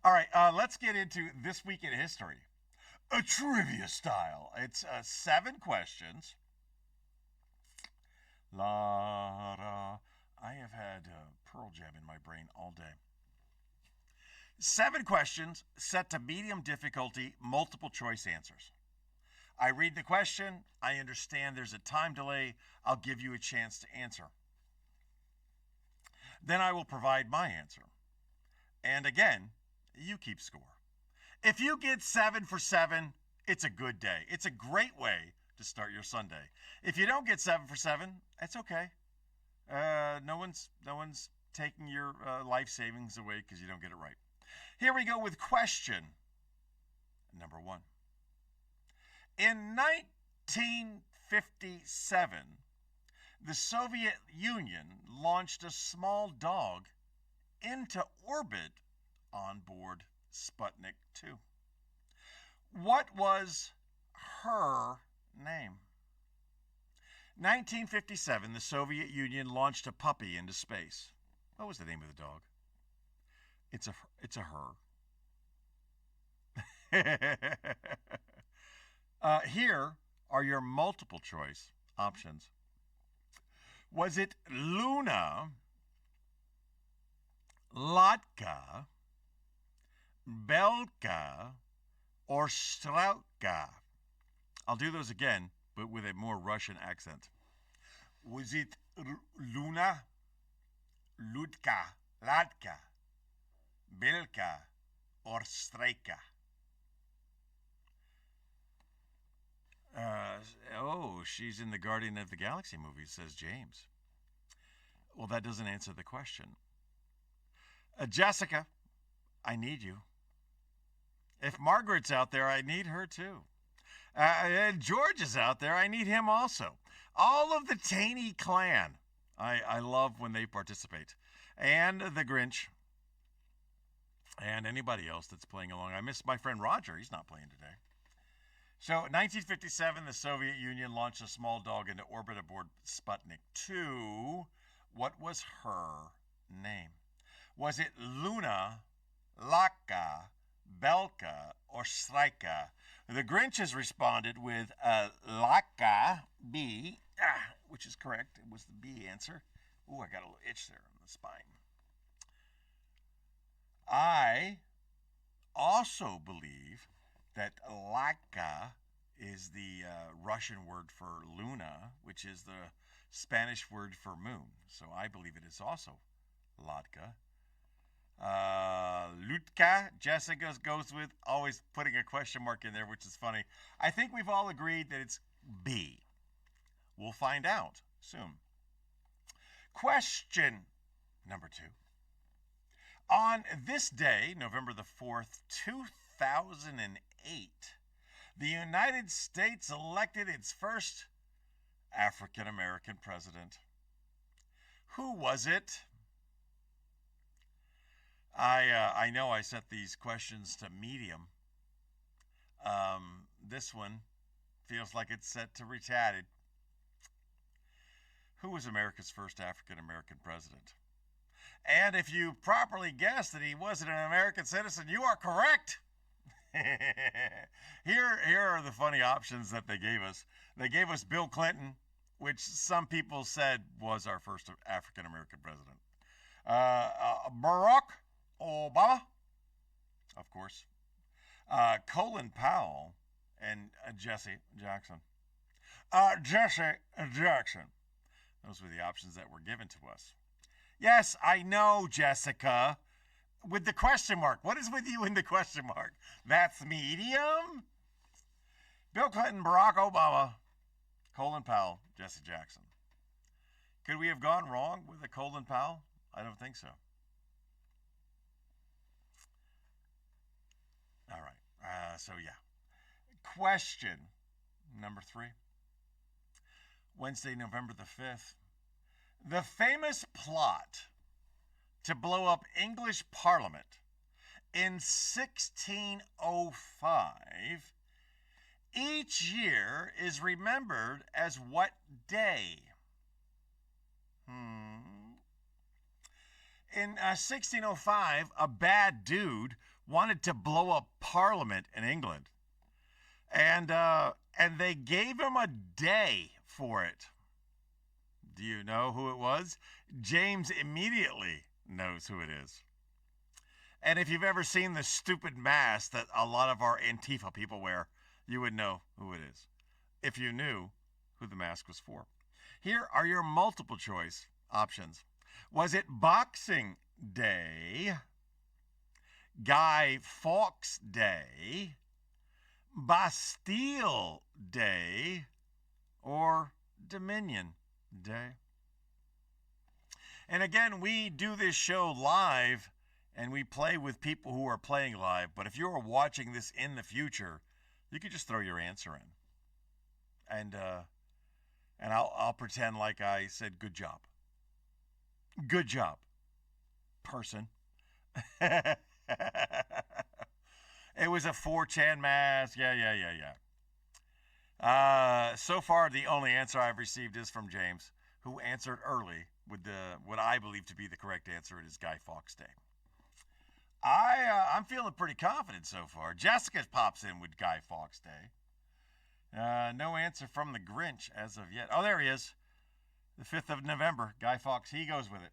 All right, let's get into This Week in History. A trivia style. It's 7 questions. La da. I have had Pearl Jam in my brain all day. 7 questions set to medium difficulty, multiple choice answers. I read the question. I understand there's a time delay. I'll give you a chance to answer. Then I will provide my answer. And again, you keep score. If you get 7 for 7, it's a good day. It's a great way to start your Sunday. If you don't get 7 for 7, that's okay. No one's taking your life savings away because you don't get it right. Here we go with question number 1. In 1957, the Soviet Union launched a small dog into orbit on board Sputnik 2. What was her name? 1957, the Soviet Union launched a puppy into space. What was the name of the dog? It's a her. Here are your multiple choice options. Was it Luna, Latka, Belka, or Strauka? I'll do those again, but with a more Russian accent. Was it Luna, Ludka, Latka, Belka, or Strejka? She's in the Guardian of the Galaxy movie, says James. Well, that doesn't answer the question. Jessica, I need you. If Margaret's out there, I need her too. And George is out there, I need him also. All of the Taney clan, I love when they participate. And the Grinch. And anybody else that's playing along. I miss my friend Roger, he's not playing today. So, 1957, the Soviet Union launched a small dog into orbit aboard Sputnik 2. What was her name? Was it Luna, Laka, Belka, or Strejka? The Grinch has responded with Laka, B, which is correct. It was the B answer. Ooh, I got a little itch there on the spine. I also believe that Latka is the Russian word for Luna, which is the Spanish word for moon. So I believe it is also Latka. Lutka, Jessica goes with, always putting a question mark in there, which is funny. I think we've all agreed that it's B. We'll find out soon. Question number 2. On this day, November the 4th, 2008, the United States elected its first African American president. Who was it? I know I set these questions to medium. This one feels like it's set to retarded. Who was America's first African American president? And if you properly guessed that he wasn't an American citizen, you are correct. Here are the funny options that they gave us. They gave us Bill Clinton, which some people said was our first African American president. Barack Obama, of course. Colin Powell and Jesse Jackson. Jesse Jackson. Those were the options that were given to us. Yes, I know, Jessica. With the question mark. What is with you in the question mark? That's medium? Bill Clinton, Barack Obama, Colin Powell, Jesse Jackson. Could we have gone wrong with a Colin Powell? I don't think so. All right. Question number 3. Wednesday, November the 5th. The famous plot to blow up English Parliament in 1605 each year is remembered as what day? In 1605, a bad dude wanted to blow up Parliament in England, and they gave him a day for it. Do you know who it was? James immediately knows who it is. And if you've ever seen the stupid mask that a lot of our Antifa people wear, you would know who it is, if you knew who the mask was for. Here are your multiple choice options. Was it Boxing Day, Guy Fawkes Day, Bastille Day, or Dominion Day? And again, we do this show live and we play with people who are playing live. But if you're watching this in the future, you could just throw your answer in. And I'll pretend like I said, good job. Good job, person. It was a 4chan mask. Yeah. So far, the only answer I've received is from James, who answered early with what I believe to be the correct answer. It is Guy Fawkes Day. I'm feeling pretty confident so far. Jessica pops in with Guy Fawkes Day. No answer from the Grinch as of yet. Oh, there he is. The 5th of November. Guy Fawkes, he goes with it.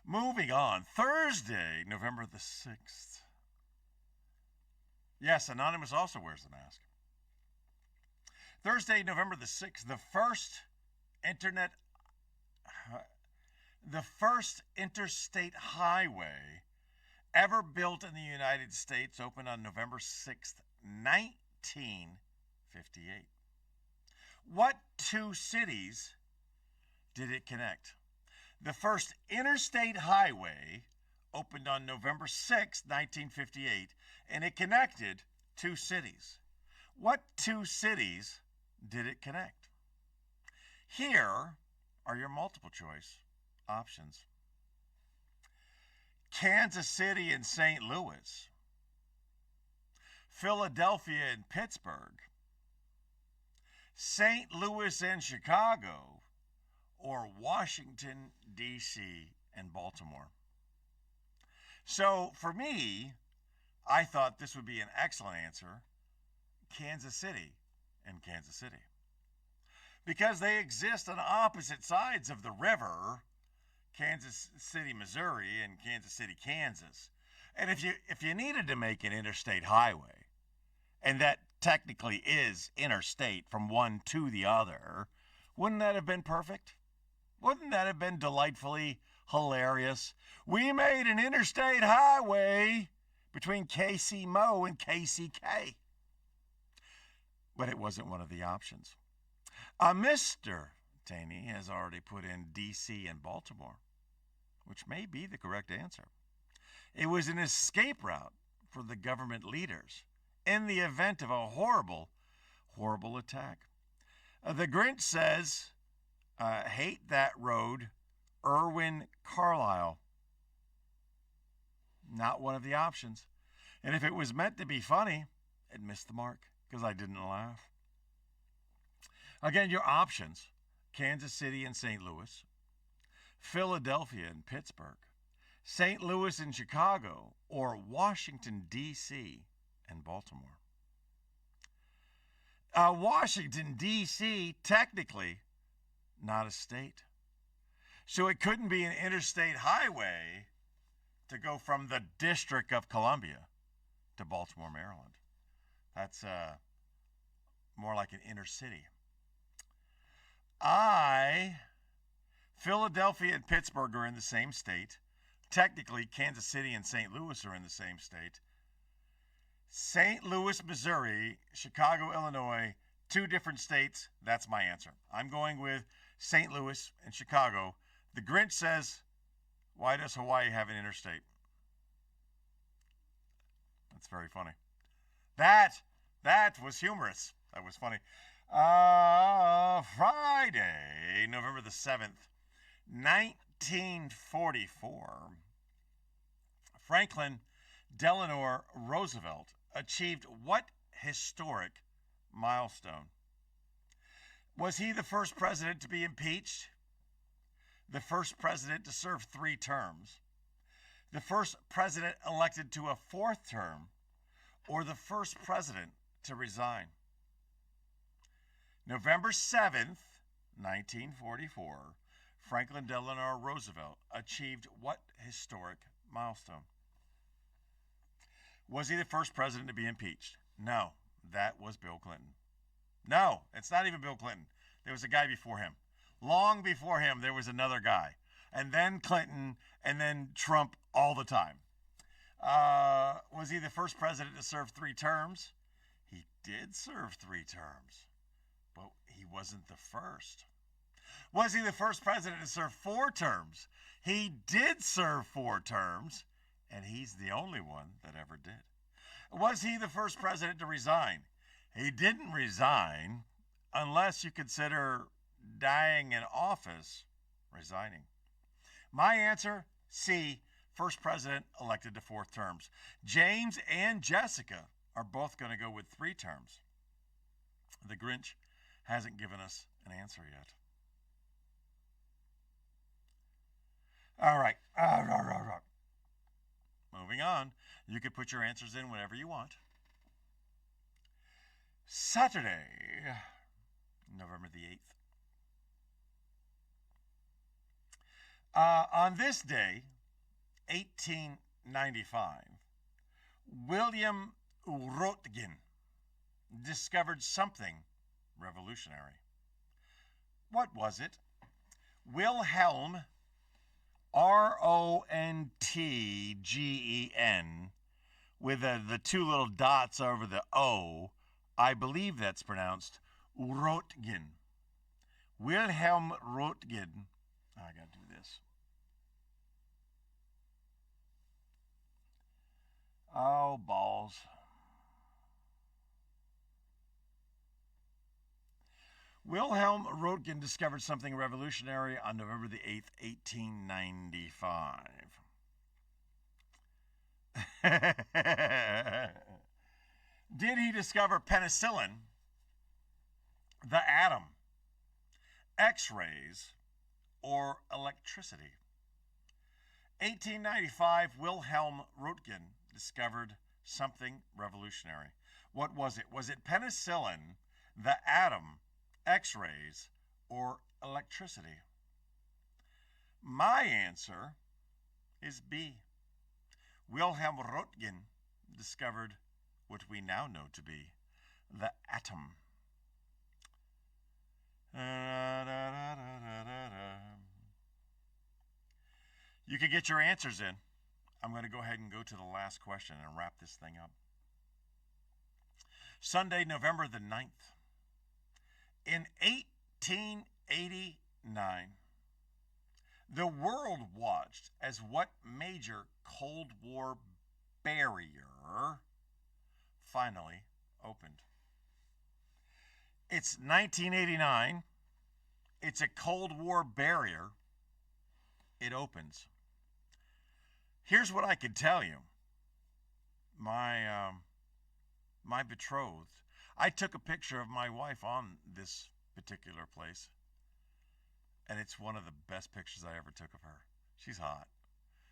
Moving on. Thursday, November the 6th. Yes, Anonymous also wears the mask. Thursday, November the 6th, the first interstate highway ever built in the United States opened on November 6th, 1958. What two cities did it connect? The first interstate highway opened on November 6, 1958, and it connected two cities. What two cities did it connect? Here are your multiple choice options. Kansas City and St. Louis, Philadelphia and Pittsburgh, St. Louis and Chicago, or Washington, D.C. and Baltimore. So for me, I thought this would be an excellent answer, Kansas City and Kansas City. Because they exist on opposite sides of the river, Kansas City, Missouri, and Kansas City, Kansas. And if you needed to make an interstate highway, and that technically is interstate from one to the other, wouldn't that have been perfect? Wouldn't that have been delightfully hilarious? We made an interstate highway between KC Mo and KCK. But it wasn't one of the options. Mr. Taney has already put in D.C. and Baltimore, which may be the correct answer. It was an escape route for the government leaders in the event of a horrible, horrible attack. The Grinch says, hate that road, Irwin Carlisle. Not one of the options. And if it was meant to be funny, it missed the mark because I didn't laugh. Again, your options: Kansas City and St. Louis, Philadelphia and Pittsburgh, St. Louis and Chicago, or Washington, D.C. and Baltimore. Washington, D.C., technically not a state. So it couldn't be an interstate highway to go from the District of Columbia to Baltimore, Maryland. That's more like an inner city. Philadelphia and Pittsburgh are in the same state. Technically, Kansas City and St. Louis are in the same state. St. Louis, Missouri, Chicago, Illinois, two different states. That's my answer. I'm going with St. Louis and Chicago. The Grinch says, why does Hawaii have an interstate? That's very funny. That was humorous. That was funny. Friday, November the 7th, 1944, Franklin Delano Roosevelt achieved what historic milestone? Was he the first president to be impeached? the first president to serve 3 terms, the first president elected to a 4th term, or the first president to resign? November 7th, 1944, Franklin Delano Roosevelt achieved what historic milestone? Was he the first president to be impeached? No, that was Bill Clinton. No, it's not even Bill Clinton. There was a guy before him. Long before him, there was another guy. And then Clinton, and then Trump all the time. Was he the first president to serve 3 terms? He did serve 3 terms, but he wasn't the first. Was he the first president to serve 4 terms? He did serve 4 terms, and he's the only one that ever did. Was he the first president to resign? He didn't resign unless you consider dying in office resigning. My answer, C, first president elected to 4th terms. James and Jessica are both going to go with 3 terms. The Grinch hasn't given us an answer yet. All right. Moving on. You can put your answers in whenever you want. Saturday, November the 8th. On this day, 1895, William Röntgen discovered something revolutionary. What was it? Wilhelm, Rontgen, with the 2 little dots over the O. I believe that's pronounced Röntgen. Wilhelm Röntgen. I got to do this. Oh, balls. Wilhelm Röntgen discovered something revolutionary on November the 8th, 1895. Did he discover penicillin, the atom, X-rays, or electricity? 1895, Wilhelm Röntgen discovered something revolutionary. What was it? Was it penicillin, the atom, X-rays, or electricity? My answer is B. Wilhelm Röntgen discovered what we now know to be the atom. You can get your answers in. I'm going to go ahead and go to the last question and wrap this thing up. Sunday, November the 9th. In 1889, the world watched as what major Cold War barrier finally opened? It's 1989. It's a Cold War barrier. It opens. Here's what I can tell you. My betrothed, I took a picture of my wife on this particular place, and it's one of the best pictures I ever took of her. She's hot.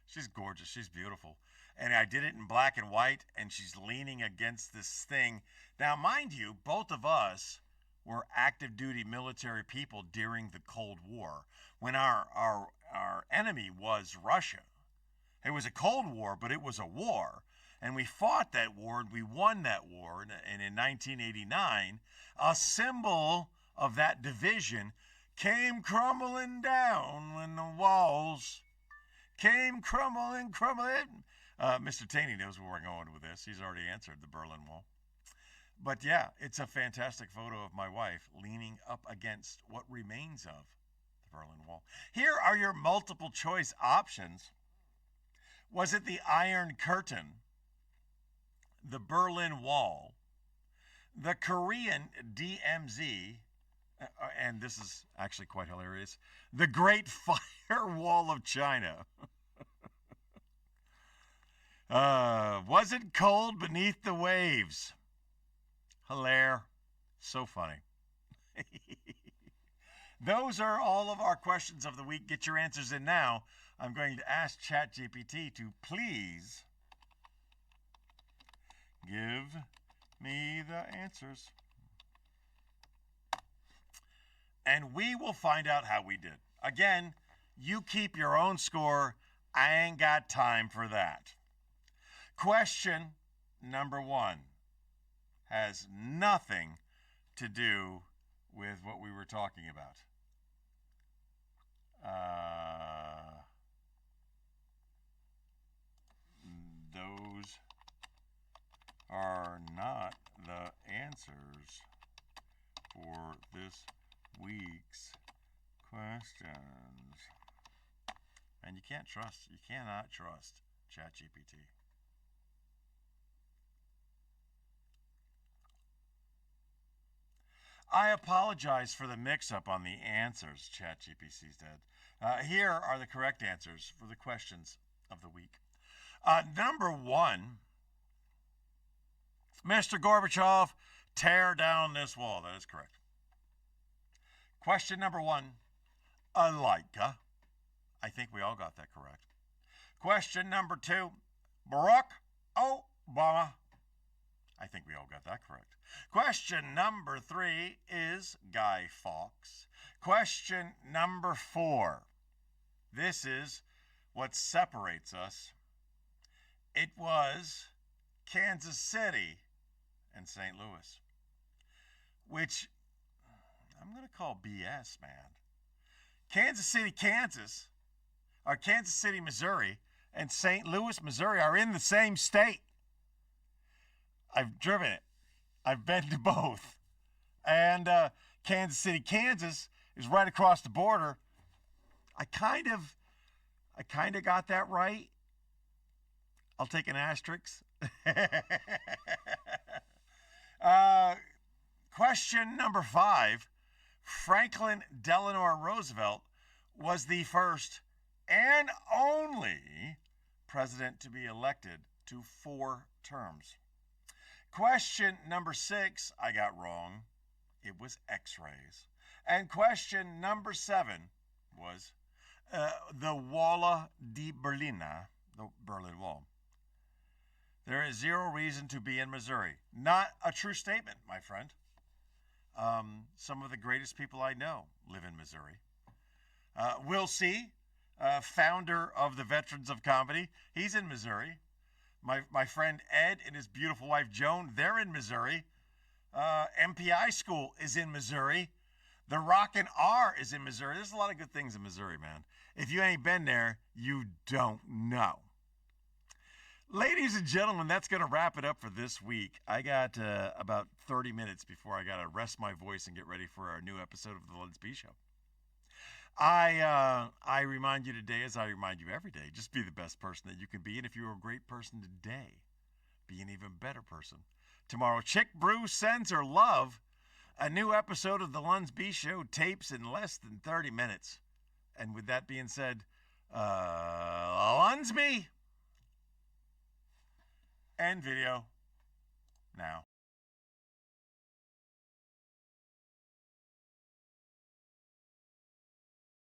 She's gorgeous. She's beautiful. And I did it in black and white, and she's leaning against this thing. Now, mind you, both of us were active duty military people during the Cold War when our enemy was Russia. It was a Cold War, but it was a war. And we fought that war, and we won that war. And in 1989, a symbol of that division came crumbling down when the walls came crumbling. Mr. Taney knows where we're going with this. He's already answered the Berlin Wall. But yeah, it's a fantastic photo of my wife leaning up against what remains of the Berlin Wall. Here are your multiple choice options. Was it the Iron Curtain, the Berlin Wall, the Korean DMZ, and this is actually quite hilarious, the Great Firewall of China? Was it cold beneath the waves? Hilaire. So funny. Those are all of our questions of the week. Get your answers in now. I'm going to ask ChatGPT to please give me the answers. And we will find out how we did. Again, you keep your own score. I ain't got time for that. Question number 1 has nothing to do with what we were talking about. Those are not the answers for this week's questions. And you cannot trust ChatGPT. I apologize for the mix-up on the answers, ChatGPT said. Here are the correct answers for the questions of the week. Number 1, Mr. Gorbachev, tear down this wall. That is correct. Question number 1, a Leica. I think we all got that correct. Question number 2, Barack Obama. I think we all got that correct. Question number 3 is Guy Fawkes. Question number 4. This is what separates us. It was Kansas City and St. Louis, which I'm going to call BS, man. Kansas City, Kansas, or Kansas City, Missouri, and St. Louis, Missouri are in the same state. I've driven it. I've been to both. And Kansas City, Kansas is right across the border. I kind of got that right. I'll take an asterisk. Question number 5. Franklin Delano Roosevelt was the first and only president to be elected to 4 terms. Question number 6, I got wrong. It was X-rays. And question number 7 was the Wall di Berlin, the Berlin Wall. There is zero reason to be in Missouri. Not a true statement, my friend. Some of the greatest people I know live in Missouri. Will C., founder of the Veterans of Comedy, he's in Missouri. My friend Ed and his beautiful wife Joan, they're in Missouri. MPI School is in Missouri. The Rockin' R is in Missouri. There's a lot of good things in Missouri, man. If you ain't been there, you don't know. Ladies and gentlemen, that's going to wrap it up for this week. I got about 30 minutes before I got to rest my voice and get ready for our new episode of The Lens B Show. I remind you today, as I remind you every day, just be the best person that you can be. And if you're a great person today, be an even better person tomorrow. Chick Brew sends her love. A new episode of The Lens B Show tapes in less than 30 minutes. And with that being said, Lens B. End video now.